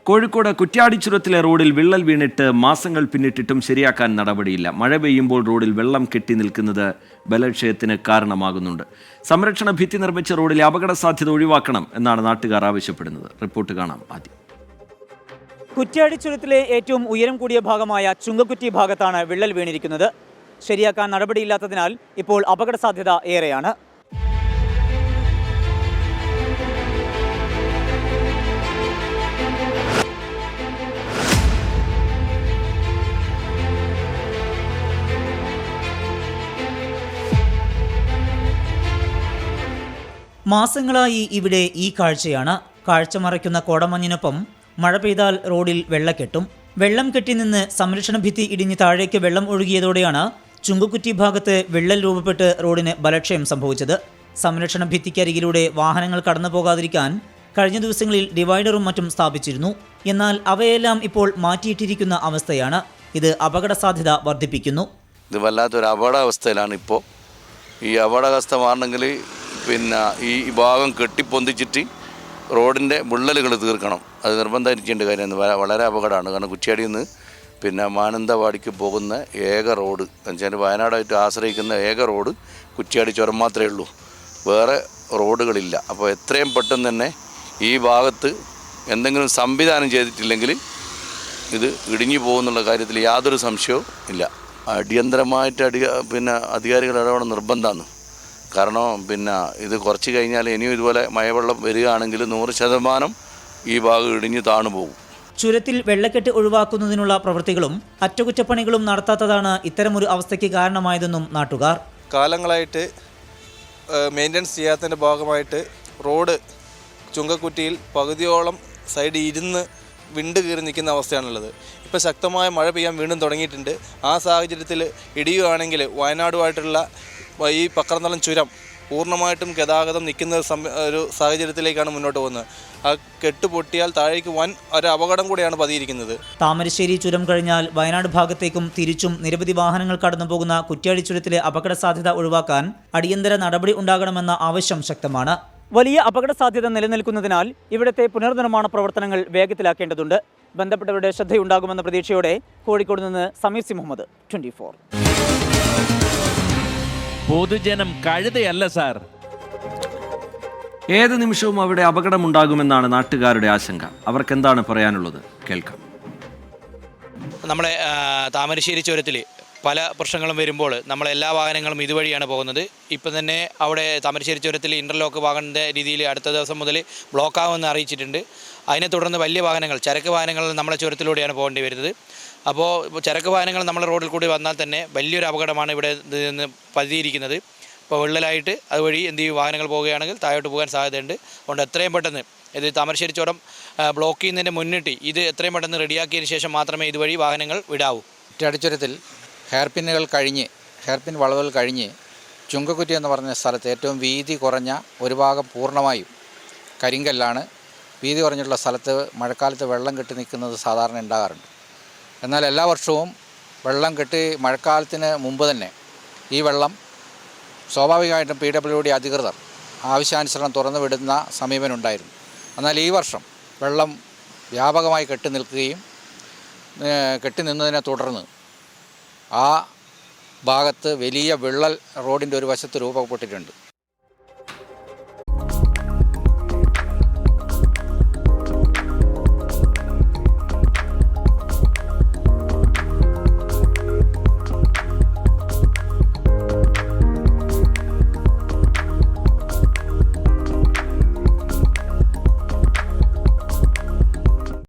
കോഴിക്കോട് കുറ്റ്യാടിച്ചുരത്തിലെ റോഡിൽ വിള്ളൽ വീണിട്ട് മാസങ്ങൾ പിന്നിട്ടിട്ടും ശരിയാക്കാൻ നടപടിയില്ല. മഴ പെയ്യുമ്പോൾ റോഡിൽ വെള്ളം കെട്ടി നിൽക്കുന്നത് ബലക്ഷയത്തിന് കാരണമാകുന്നുണ്ട്. സംരക്ഷണ ഭിത്തി നിർമ്മിച്ച റോഡിലെ അപകട സാധ്യത ഒഴിവാക്കണം എന്നാണ് നാട്ടുകാർ ആവശ്യപ്പെടുന്നത്. റിപ്പോർട്ട് കാണാം ആദ്യം. കുറ്റ്യാടിച്ചുരത്തിലെ ഏറ്റവും ഉയരം കൂടിയ ഭാഗമായ ചുങ്കക്കുറ്റി ഭാഗത്താണ് വിള്ളൽ വീണിരിക്കുന്നത്. ശരിയാക്കാൻ നടപടിയില്ലാത്തതിനാൽ ഇപ്പോൾ അപകട സാധ്യത ഏറെയാണ്. മാസങ്ങളായി ഇവിടെ ഈ കാഴ്ചയാണ്. കാഴ്ച മറയ്ക്കുന്ന കോടമഞ്ഞിനൊപ്പം മഴ പെയ്താൽ റോഡിൽ വെള്ളക്കെട്ടും. വെള്ളം കെട്ടി നിന്ന് സംരക്ഷണ ഭിത്തി ഇടിഞ്ഞ് താഴേക്ക് വെള്ളം ഒഴുകിയതോടെയാണ് ചുങ്കക്കുറ്റി ഭാഗത്ത് വിള്ളൽ രൂപപ്പെട്ട് റോഡിന് ബലക്ഷയം സംഭവിച്ചത്. സംരക്ഷണ ഭിത്തിക്കരികിലൂടെ വാഹനങ്ങൾ കടന്നു പോകാതിരിക്കാൻ കഴിഞ്ഞ ദിവസങ്ങളിൽ ഡിവൈഡറും മറ്റും സ്ഥാപിച്ചിരുന്നു. എന്നാൽ അവയെല്ലാം ഇപ്പോൾ മാറ്റിയിട്ടിരിക്കുന്ന അവസ്ഥയാണ്. ഇത് അപകട സാധ്യത വർദ്ധിപ്പിക്കുന്നു. ഇത് വല്ലാത്തൊരു അപകടാവസ്ഥയിലാണ് ഇപ്പോൾ. ഈ അപകടാവസ്ഥ മാറണമെങ്കിൽ ഈ ഭാഗം കെട്ടിപ്പൊന്തിച്ചിട്ട് റോഡിൻ്റെ വിള്ളലുകൾ തീർക്കണം. അത് നിർബന്ധമായിരിക്കേണ്ട കാര്യമാണ്. വളരെ അപകടമാണ്. കാരണം കുറ്റ്യാടിയിൽ നിന്ന് മാനന്തവാടിക്ക് പോകുന്ന ഏക റോഡ് എന്നുവെച്ചാൽ വയനാടായിട്ട് ആശ്രയിക്കുന്ന ഏക റോഡ് കുറ്റ്യാടി ചുരം മാത്രമേ ഉള്ളൂ. വേറെ റോഡുകളില്ല. അപ്പോൾ എത്രയും പെട്ടെന്ന് തന്നെ ഈ ഭാഗത്ത് എന്തെങ്കിലും സംവിധാനം ചെയ്തിട്ടില്ലെങ്കിൽ ഇത് ഇടിഞ്ഞു പോകുന്നുള്ള കാര്യത്തിൽ യാതൊരു സംശയവും ഇല്ല. അടിയന്തരമായിട്ട് അധികാരികൾ ഇടപെടൽ നിർബന്ധമാണ്. കാരണം ഇത് കുറച്ച് കഴിഞ്ഞാൽ ഇനിയും ഇതുപോലെ മഴവെള്ളം വരികയാണെങ്കിൽ 100% ഈ ഭാഗം ഇടിഞ്ഞ് താണു പോകും. ചുരത്തിൽ വെള്ളക്കെട്ട് ഒഴിവാക്കുന്നതിനുള്ള പ്രവൃത്തികളും അറ്റകുറ്റപ്പണികളും നടത്താത്തതാണ് ഇത്തരമൊരു അവസ്ഥയ്ക്ക് കാരണമായതെന്നും നാട്ടുകാർ. കാലങ്ങളായിട്ട് മെയിൻ്റനൻസ് ചെയ്യാത്തതിൻ്റെ ഭാഗമായിട്ട് റോഡ് ചുങ്കക്കുറ്റിയിൽ പകുതിയോളം സൈഡ് ഇരുന്ന് വിണ്ട് കീറി നിൽക്കുന്ന അവസ്ഥയാണുള്ളത്. ഇപ്പോൾ ശക്തമായ മഴ പെയ്യാൻ വീണ്ടും തുടങ്ങിയിട്ടുണ്ട്. ആ സാഹചര്യത്തിൽ ഇടിയുകയാണെങ്കിൽ വയനാടുമായിട്ടുള്ള ഈ പക്രന്തളം ചുരം പൂർണ്ണമായിട്ടും ഗതാഗതം നിൽക്കുന്ന ഒരു സാഹചര്യത്തിലേക്കാണ് മുന്നോട്ട് പോകുന്നത്. ആ കെട്ട് പൊട്ടിയാൽ താഴേക്ക് വൻ ഒരു അപകടം കൂടെയാണ് പതിയിരിക്കുന്നത്. താമരശ്ശേരി ചുരം കഴിഞ്ഞാൽ വയനാട് ഭാഗത്തേക്കും തിരിച്ചും നിരവധി വാഹനങ്ങൾ കടന്നു പോകുന്ന കുറ്റ്യാടി ചുരത്തിലെ അപകട സാധ്യത ഒഴിവാക്കാൻ അടിയന്തര നടപടി ഉണ്ടാകണമെന്ന ആവശ്യം ശക്തമാണ്. വലിയ അപകട സാധ്യത നിലനിൽക്കുന്നതിനാൽ ഇവിടുത്തെ പുനർനിർമ്മാണ പ്രവർത്തനങ്ങൾ വേഗത്തിലാക്കേണ്ടതുണ്ട്. ബന്ധപ്പെട്ടവരുടെ ശ്രദ്ധയുണ്ടാകുമെന്ന പ്രതീക്ഷയോടെ കോഴിക്കോട് നിന്ന് സമീർ സി മുഹമ്മദ്, 24. പൊതുജനം കഴുതയല്ല സാർ. ഏത് നിമിഷവും അവിടെ അപകടമുണ്ടാകുമെന്നാണ് നാട്ടുകാരുടെ ആശങ്ക. അവർക്കെന്താണ് പറയാനുള്ളത് കേൾക്കാം. നമ്മുടെ താമരശ്ശേരി ചുരത്തിൽ പല പ്രശ്നങ്ങളും വരുമ്പോൾ നമ്മളെല്ലാ വാഹനങ്ങളും ഇതുവഴിയാണ് പോകുന്നത്. ഇപ്പം തന്നെ അവിടെ താമരശ്ശേരി ചുരത്തിൽ ഇൻ്റർലോക്ക് വാഹനത്തിൻ്റെ രീതിയിൽ അടുത്ത ദിവസം മുതൽ ബ്ലോക്കാകുമെന്ന് അറിയിച്ചിട്ടുണ്ട്. അതിനെ തുടർന്ന് വലിയ വാഹനങ്ങൾ, ചരക്ക് വാഹനങ്ങൾ നമ്മളെ ചുരത്തിലൂടെയാണ് പോകേണ്ടി വരുന്നത്. അപ്പോൾ ചരക്ക് വാഹനങ്ങൾ നമ്മുടെ റോഡിൽ കൂടി വന്നാൽ തന്നെ വലിയൊരു അപകടമാണ് ഇവിടെ നിന്ന് പതിയിരിക്കുന്നത്. ഇപ്പോൾ വിള്ളലായിട്ട് അതുവഴി വാഹനങ്ങൾ പോവുകയാണെങ്കിൽ താഴോട്ട് പോകാൻ സാധ്യതയുണ്ട്. അതുകൊണ്ട് എത്രയും പെട്ടെന്ന് ഇത് താമരശ്ശേരി ചുരം ബ്ലോക്ക് ചെയ്യുന്നതിന് മുന്നിട്ട് ഇത് എത്രയും പെട്ടെന്ന് റെഡിയാക്കിയതിന് ശേഷം മാത്രമേ ഇതുവഴി വാഹനങ്ങൾ വിടാവൂ. കുറ്റ്യാടിച്ചുരത്തിൽ ഹെയർപിൻ വളവുകൾ കഴിഞ്ഞ് ചുങ്കക്കുറ്റി എന്ന് പറഞ്ഞ സ്ഥലത്ത് ഏറ്റവും വീതി കുറഞ്ഞ ഒരു ഭാഗം പൂർണ്ണമായും കരിങ്കല്ലാണ്. വീതി കുറഞ്ഞിട്ടുള്ള സ്ഥലത്ത് മഴക്കാലത്ത് വെള്ളം കെട്ടി നിൽക്കുന്നത് സാധാരണ ഉണ്ടാകാറുണ്ട്. എന്നാൽ എല്ലാ വർഷവും വെള്ളം കെട്ടി മഴക്കാലത്തിന് മുമ്പ് തന്നെ ഈ വെള്ളം സ്വാഭാവികമായിട്ടും PWD അധികൃതർ ആവശ്യാനുസരണം തുറന്നു വിടുന്ന സമീപനം ഉണ്ടായിരുന്നു. എന്നാൽ ഈ വർഷം വെള്ളം വ്യാപകമായി കെട്ടി നിന്നതിനെ തുടർന്ന് ആ ഭാഗത്ത് വലിയ വിള്ളൽ റോഡിൻ്റെ ഒരു വശത്ത് രൂപപ്പെട്ടിട്ടുണ്ട്.